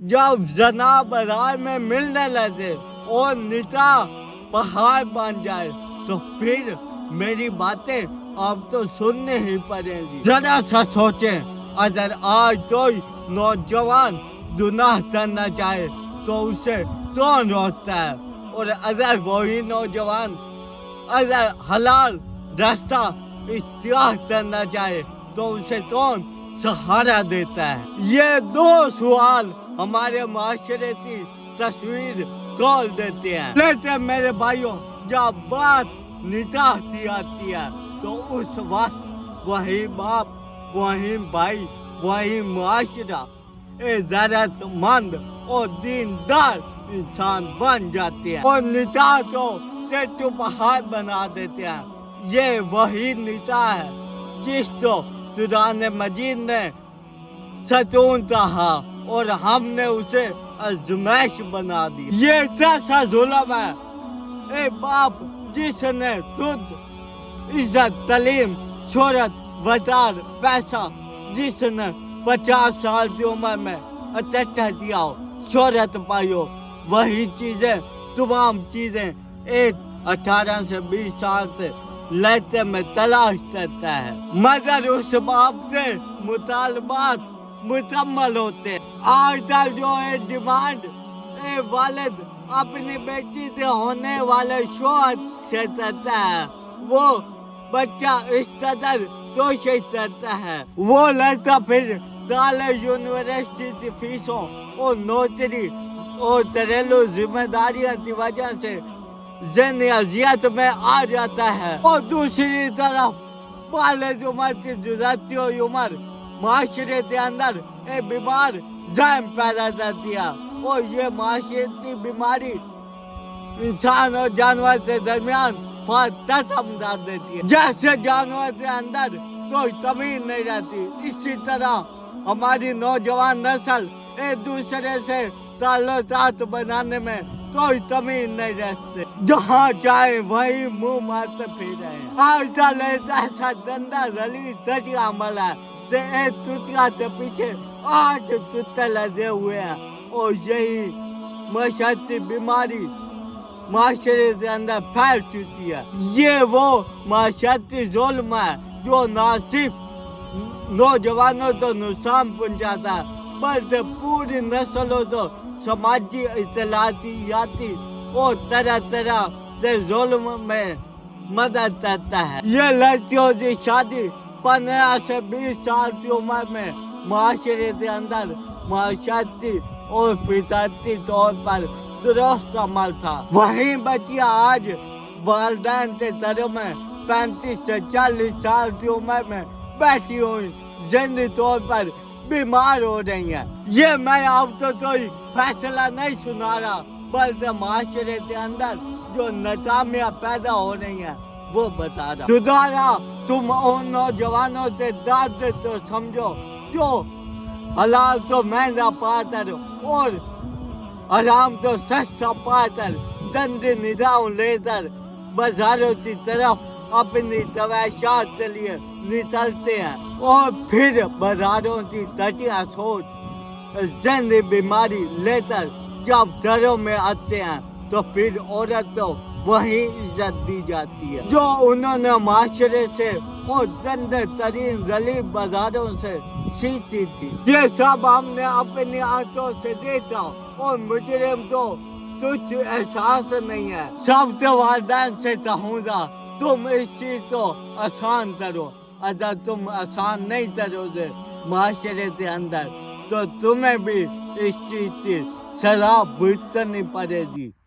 जब जनाब राय में मिलने लगे और निकाह पहाड़ बन जाए तो फिर मेरी बातें अब तो सुननी ही पड़ेगी। जरा सा सोचें, अगर आज कोई नौजवान गुनाह करना चाहे तो उसे कौन रोकता है, और अगर वही नौजवान अगर हलाल रास्ता इख्तियार करना चाहे तो उसे कौन सहारा देता है। ये दो सवाल हमारे माशरे की तस्वीर खोल देते हैं। लेकिन मेरे भाइयों, जब बात निकाह की आती है तो उस वक्त वही बाप, वही भाई, वही माशरा गैरतमंद और दीनदार इंसान बन जाते हैं और निकाह को टेटू पहाड़ बना देते हैं। ये वही निकाह है जिसको कुरान मजीद ने सतून कहा और हमने उसे आजमाइश बना दी। ये कैसा जुल्म है। ए बाप जिसने खुद इज्जत, तालीम, शोहरत, वजार, पैसा, जिसने 50 साल की उम्र में इकट्ठा किया हो, शोहरत पाई हो, वही चीजें, तमाम चीजें एक 18 से 20 साल से लेते में तलाश करता है, मगर उस बाप के मुतालबात मुकम्मल होते। आजकल जो है डिमांड वालिद अपनी बेटी से होने वाले शौहर से करता है, वो बच्चा इस कदर कोशिश करता है, वो लड़का फिर कॉलेज, यूनिवर्सिटी की फीसों और नौकरी और घरेलू जिम्मेदारियों की वजह से ज़हनी अजियत में आ जाता है। और दूसरी तरफ बालिग उम्र की गुजरती हुई उम्र माशरे के अंदर एक बीमार ज़हन पैदा करती है और ये माशरती बीमारी इंसान और जानवर के दरमियान फर्क खत्म कर देती है। जैसे जानवर के अंदर कोई तमीज नहीं रहती, इसी तरह हमारी नौजवान नस्ल एक दूसरे से ताल्लुकात बनाने में कोई तमीज नहीं रहते, जहाँ चाहे वही मुंह मारते फिर रहे हैं। आजकल ऐसा गंदा गलीज घटिया अमल है कि एक तुतिया के पीछे 8 कुत्ते लगे हुए हैं और यही मशक्कत बीमारी माशरे के अंदर फैल चुकी है। ये वो माशक्कती जुल्म है जो ना सिर्फ नौजवानों को नुकसान पहुंचाता है बल्कि पूरी नस्लों को समाजी, इतलातियाती और तरह तरह के जुल्म में मदद करता है। ये लड़कियों की शादी 15 से 20 साल की उम्र में माशरे के अंदर माशक्कती और फितरती तौर पर दुरुस्त अमल था, वहीं बच्चियां आज वालिदैन के घरों में 35 से 40 साल की उम्र में बैठी हुई ज़हनी तौर पर बीमार हो रही हैं। ये मैं आपको कोई फैसला नहीं सुना रहा, बल्कि माशरे के अंदर जो नाकामियां पैदा हो रही हैं वो बता रहा। दोबारा तुम उन नौजवानों से दाद तो समझो जो हलाल तो महंगा पाकर और हराम तो सस्ता पाकर गंदी निगाहों लेकर बाजारों की तरफ अपनी तवाशात के लिए निकलते हैं और फिर बाजारों की घटिया सोच, ज़हनी बीमारी लेकर जब घरों में आते हैं तो फिर औरत को वही इज्जत दी जाती है जो उन्होंने माशरे से और गंदे तरीन गलीब बाजारों से सीखी थी। ये सब हमने अपनी आंखों से देखा और मुजरिम को कुछ एहसास नहीं है। सब तो वालिदैन से कहूँगा तुम इस चीज को आसान करो, अगर तुम आसान नहीं करोगे माशरे के अंदर तो तुम्हें भी इस चीज की सजा भुगतनी पड़ेगी।